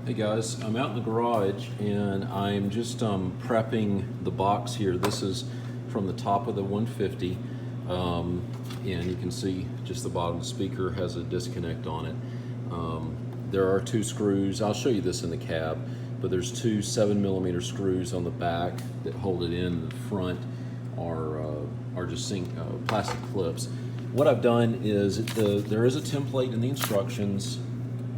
Hey guys, I'm out in the garage and I'm just prepping the box here. This is from the top of the 150, and you can see just the bottom speaker has a disconnect on it. There are two screws. I'll show you this in the cab, but there's two 7mm screws on the back that hold it in. The front are just plastic clips. What I've done is there is a template in the instructions.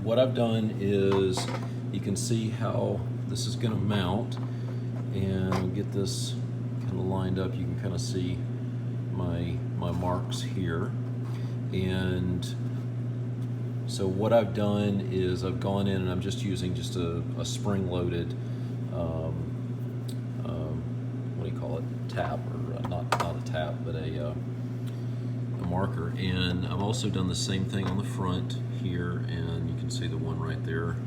What I've done is you can see how this is going to mount, and we'll get this kind of lined up. You can kind of see my marks here. And so what I've done is I've gone in and I'm just using just a spring-loaded what do you call it, tap, or not a tap, but a marker. And I've also done the same thing on the front here, and you can see the one right there.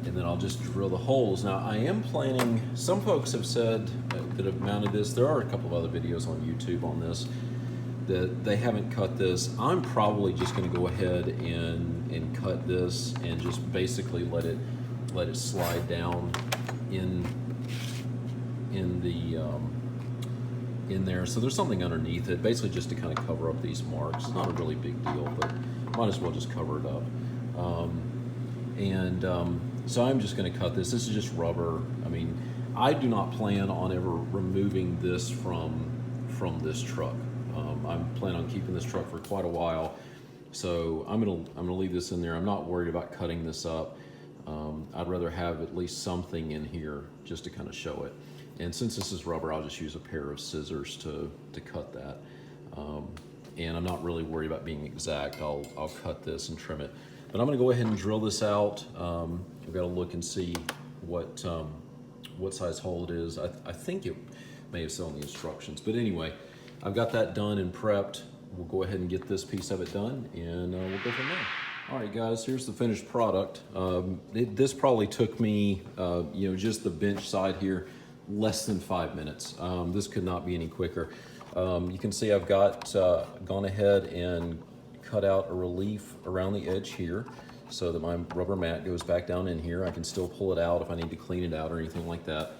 And then I'll just drill the holes. Now I am planning, some folks have said that have mounted this, there are a couple of other videos on YouTube on this, that they haven't cut this. I'm probably just gonna go ahead and cut this and just basically let it slide down in there. So there's something underneath it, basically just to kind of cover up these marks. It's not a really big deal, but might as well just cover it up. So I'm just going to cut this. This is just rubber. I mean, I do not plan on ever removing this from this truck. I'm planning on keeping this truck for quite a while, so I'm gonna leave this in there. I'm not worried about cutting this up. I'd rather have at least something in here just to kind of show it. And since this is rubber, I'll just use a pair of scissors to cut that. And I'm not really worried about being exact. I'll cut this and trim it. But I'm gonna go ahead and drill this out. We've got to look and see what size hole it is. I think it may have said on the instructions. But anyway, I've got that done and prepped. We'll go ahead and get this piece of it done, and we'll go from there. All right, guys, here's the finished product. This probably took me, just the bench side here, less than 5 minutes. This could not be any quicker. You can see I've got gone ahead and cut out a relief around the edge here so that my rubber mat goes back down in here. I can still pull it out if I need to clean it out or anything like that.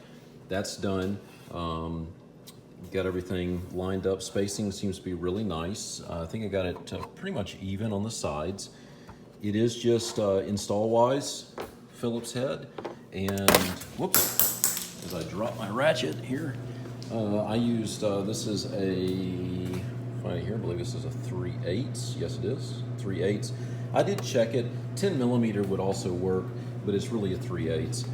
That's done. Got everything lined up. Spacing seems to be really nice. I think I got it pretty much even on the sides. It is just install-wise Phillips head. And whoops, as I drop my ratchet here, I used, this is a, right here, I believe this is a 3/8. Yes, it is, 3/8. I did check it. 10mm would also work, but it's really a 3/8.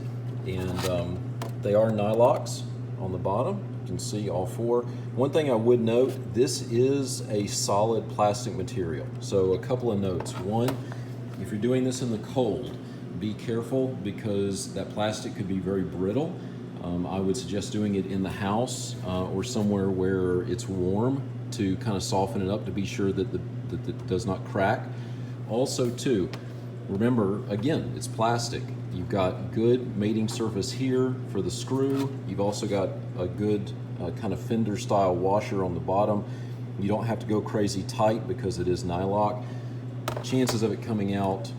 And they are nylocks on the bottom. You can see all four. One thing I would note, this is a solid plastic material. So a couple of notes. One, if you're doing this in the cold, be careful because that plastic could be very brittle. I would suggest doing it in the house or somewhere where it's warm to kind of soften it up to be sure that it does not crack. Also too, remember, again, it's plastic. You've got good mating surface here for the screw. You've also got a good kind of fender style washer on the bottom. You don't have to go crazy tight because it is nylock. Chances of it coming out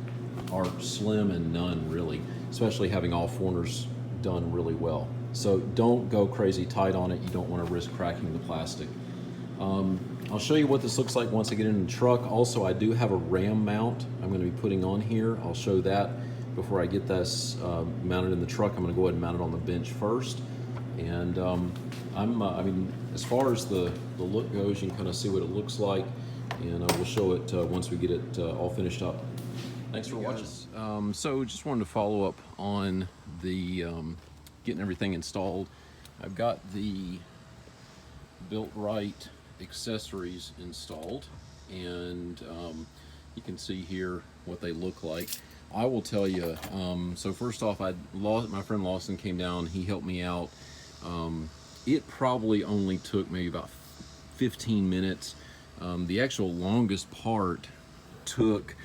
are slim and none really, especially having all corners done really well. So don't go crazy tight on it. You don't want to risk cracking the plastic. I'll show you what this looks like once I get in the truck. Also, I do have a ram mount I'm going to be putting on here. I'll show that before I get this mounted in the truck. I'm going to go ahead and mount it on the bench first. And I mean, as far as the look goes, you can kind of see what it looks like, and we'll show it once we get it all finished up. Thanks for watching. So just wanted to follow up on the getting everything installed. I've got the Built-Right accessories installed, and you can see here what they look like. I will tell you, so first off, my friend Lawson came down, he helped me out. It probably only took maybe about 15 minutes. The actual longest part took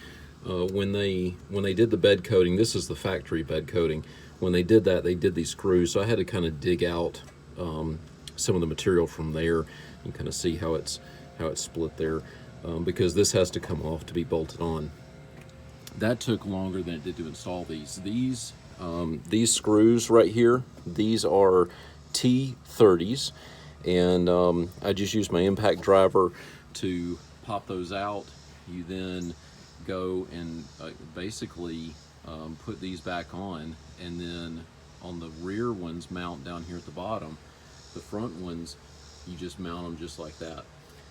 when they did the bed coating. This is the factory bed coating. When they did that, they did these screws, so I had to kind of dig out some of the material from there. You can kind of see how it's split there, because this has to come off to be bolted on. that took longer than it did to install these. These screws right here, these are T30s, and I just used my impact driver to pop those out. You then go and basically put these back on, and then on the rear ones mount down here at the bottom. The front ones, you just mount them just like that.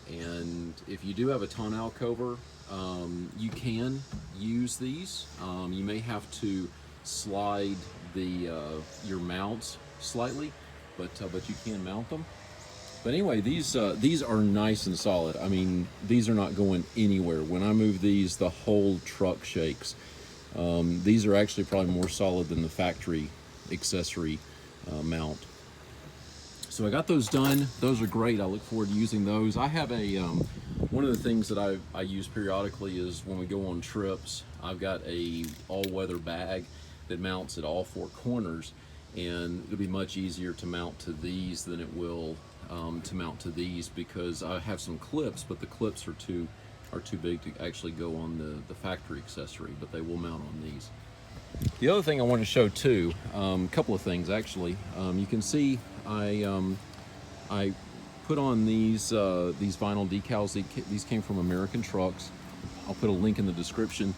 And if you do have a tonneau cover, you can use these. You may have to slide your mounts slightly, but you can mount them. But anyway, these are nice and solid. I mean, these are not going anywhere. When I move these, the whole truck shakes. These are actually probably more solid than the factory accessory mount. So I got those done. Those are great. I look forward to using those. I have a one of the things that I use periodically is when we go on trips, I've got a all-weather bag that mounts at all four corners, and it'll be much easier to mount to these than it will to mount to these, because I have some clips, but the clips are too big to actually go on the factory accessory, but they will mount on these. The other thing I want to show too, a couple of things actually. You can see I put on these vinyl decals. These came from American Trucks. I'll put a link in the description.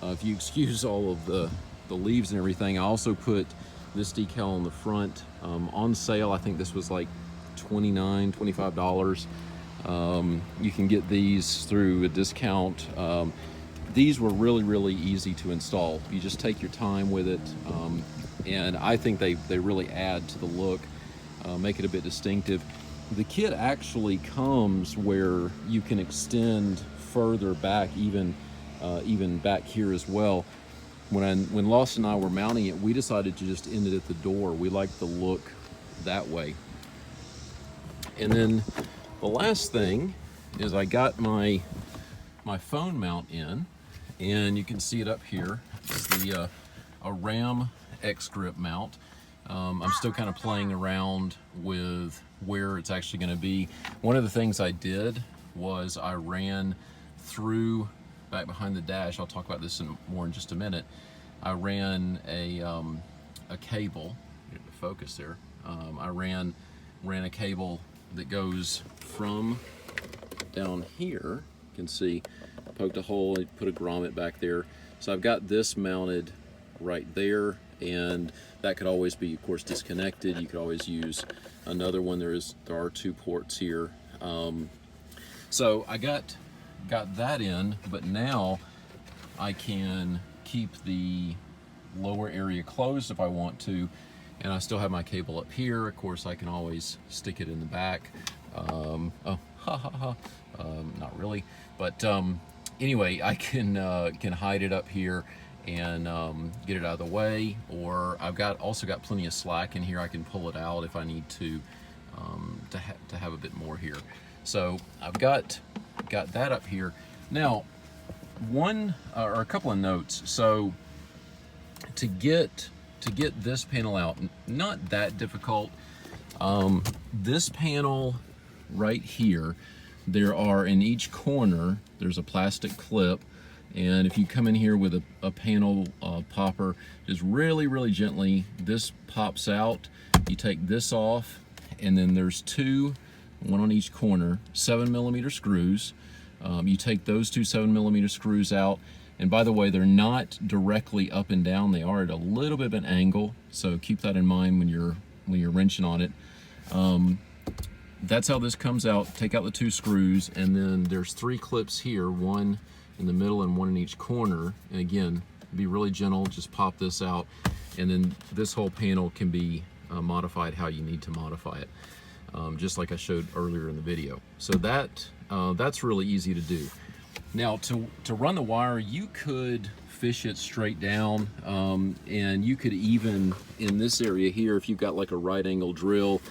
If you excuse all of the leaves and everything, I also put this decal on the front on sale. I think this was like $25. You can get these through a discount. These were really easy to install. You just take your time with it, and I think they really add to the look, make it a bit distinctive. The kit actually comes where you can extend further back, even back here as well. When Lawson and I were mounting it, we decided to just end it at the door. We like the look that way. And then the last thing is I got my phone mount in, and you can see it up here. It's a Ram X-Grip mount. I'm still kind of playing around with where it's actually going to be. One of the things I did was I ran through back behind the dash. I'll talk about this more in just a minute. I ran a cable. Get the focus there. I ran a cable that goes from down here. You can see I poked a hole, I put a grommet back there. So I've got this mounted right there, and that could always be, of course, disconnected. You could always use another one. There are two ports here. So I got that in, but now I can keep the lower area closed if I want to, and I still have my cable up here. Of course, I can always stick it in the back. Not really, but anyway, I can hide it up here and get it out of the way. Or I've also got plenty of slack in here. I can pull it out if I need to have a bit more here. So I've got that up here. Now, a couple of notes. So to get this panel out, not that difficult. This panel right here, there are in each corner, there's a plastic clip, and if you come in here with a panel popper, just really gently, this pops out. You take this off, and then there's two, one on each corner, 7mm screws. You take those two 7mm screws out, and by the way, they're not directly up and down. They are at a little bit of an angle, so keep that in mind when you're wrenching on it. That's how this comes out. Take out the two screws, and then there's three clips here, one in the middle and one in each corner. And again, be really gentle, just pop this out, and then this whole panel can be modified how you need to modify it, just like I showed earlier in the video. So that's really easy to do. Now, to run the wire, you could fish it straight down, and you could even, in this area here, if you've got like a right angle drill,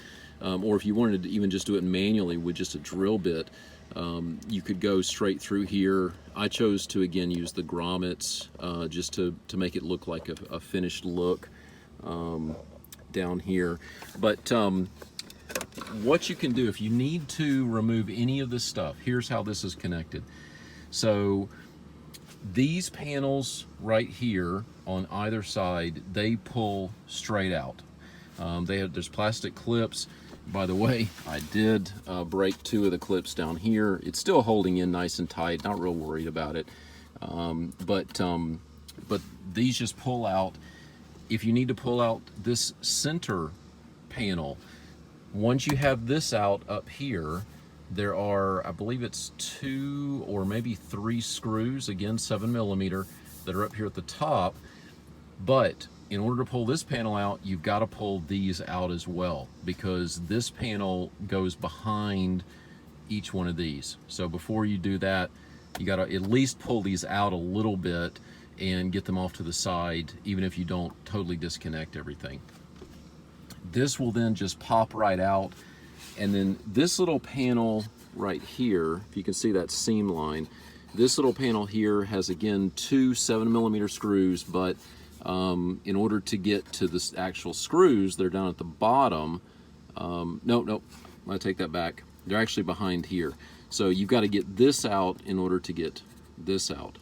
or if you wanted to even just do it manually with just a drill bit, you could go straight through here. I chose to, again, use the grommets just to make it look like a finished look down here. But what you can do, if you need to remove any of this stuff, here's how this is connected. So These panels right here on either side, they pull straight out. There's plastic clips. By the way, I did break 2 of the clips down here. It's still holding in nice and tight, not real worried about it. But these just pull out. If you need to pull out this center panel, once you have this out up here, there are, I believe it's 2 or maybe 3 screws, again 7mm, that are up here at the top. But in order to pull this panel out, you've got to pull these out as well, because this panel goes behind each one of these. So before you do that, you got to at least pull these out a little bit and get them off to the side, even if you don't totally disconnect everything. This will then just pop right out. And then this little panel right here, if you can see that seam line, this little panel here has, again, 2 7mm screws, but in order to get to the actual screws, they're down at the bottom. No, I take that back. They're actually behind here. So you've got to get this out in order to get this out.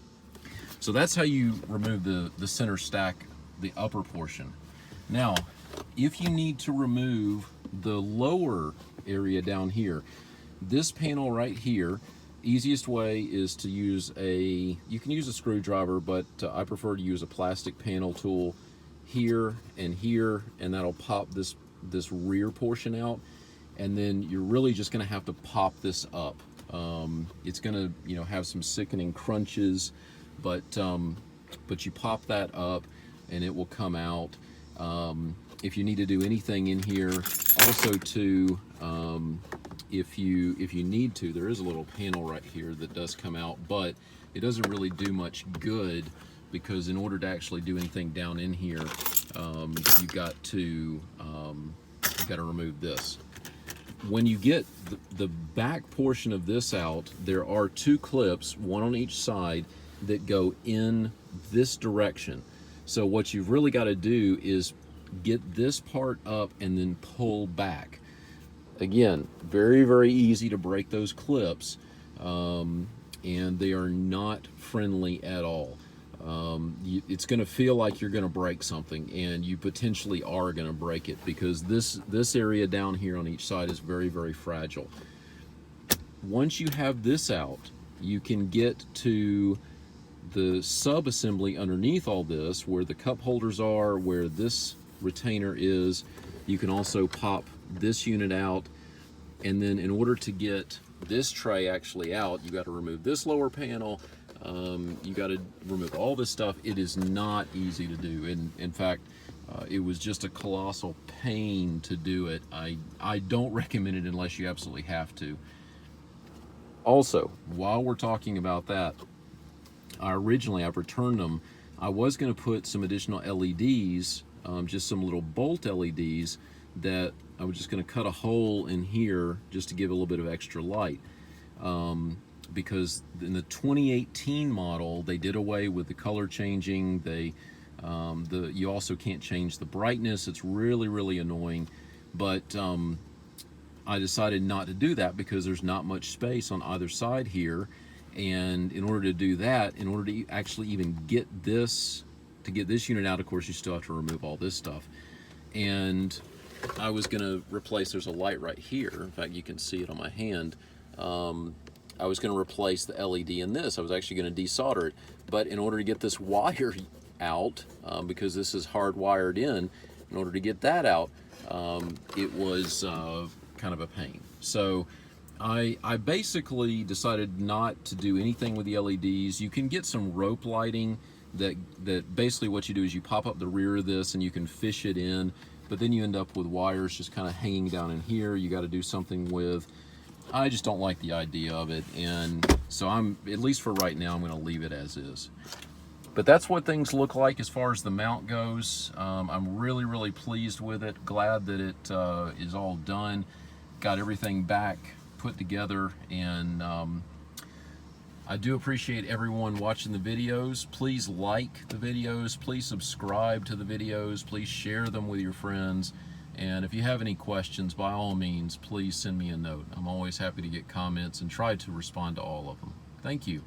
So that's how you remove the center stack, the upper portion. Now, if you need to remove the lower area down here, this panel right here, easiest way is to use you can use a screwdriver, but I prefer to use a plastic panel tool here, and that'll pop this rear portion out. And then you're really just going to have to pop this up. It's going to, you know, have some sickening crunches, but you pop that up and it will come out. If you need to do anything in here, also too, if you need to, there is a little panel right here that does come out, but it doesn't really do much good, because in order to actually do anything down in here, you've got to remove this. When you get the back portion of this out, there are 2 clips, one on each side, that go in this direction. So what you've really got to do is get this part up and then pull back. Again, very, very easy to break those clips, and they are not friendly at all. It's going to feel like you're going to break something, and you potentially are going to break it, because this area down here on each side is very, very fragile. Once you have this out, you can get to the sub-assembly underneath all this, where the cup holders are, where this retainer is. You can also pop this unit out, and then in order to get this tray actually out, you got to remove this lower panel. You got to remove all this stuff. It is not easy to do, and in fact, it was just a colossal pain to do it. I don't recommend it unless you absolutely have to. Also, while we're talking about that, originally I've returned them. I was going to put some additional LEDs, just some little bolt LEDs, that I was just going to cut a hole in here just to give a little bit of extra light. Because in the 2018 model, they did away with the color changing. You also can't change the brightness. It's really, really annoying. But I decided not to do that, because there's not much space on either side here. And in order to do that, in order to actually even get this unit out, of course, you still have to remove all this stuff. And I was going to replace, there's a light right here. In fact, you can see it on my hand. I was going to replace the LED in this. I was actually going to desolder it. But in order to get this wire out, because this is hardwired in order to get that out, it was kind of a pain. So I basically decided not to do anything with the LEDs. You can get some rope lighting that basically what you do is you pop up the rear of this and you can fish it in, but then you end up with wires just kind of hanging down in here. You got to do something with. I just don't like the idea of it, and so at least for right now, I'm going to leave it as is. But that's what things look like as far as the mount goes. I'm really, really pleased with it. Glad that it is all done. Got everything back put together, and I do appreciate everyone watching the videos. Please like the videos, please subscribe to the videos, please share them with your friends, and if you have any questions, by all means, please send me a note. I'm always happy to get comments and try to respond to all of them. Thank you.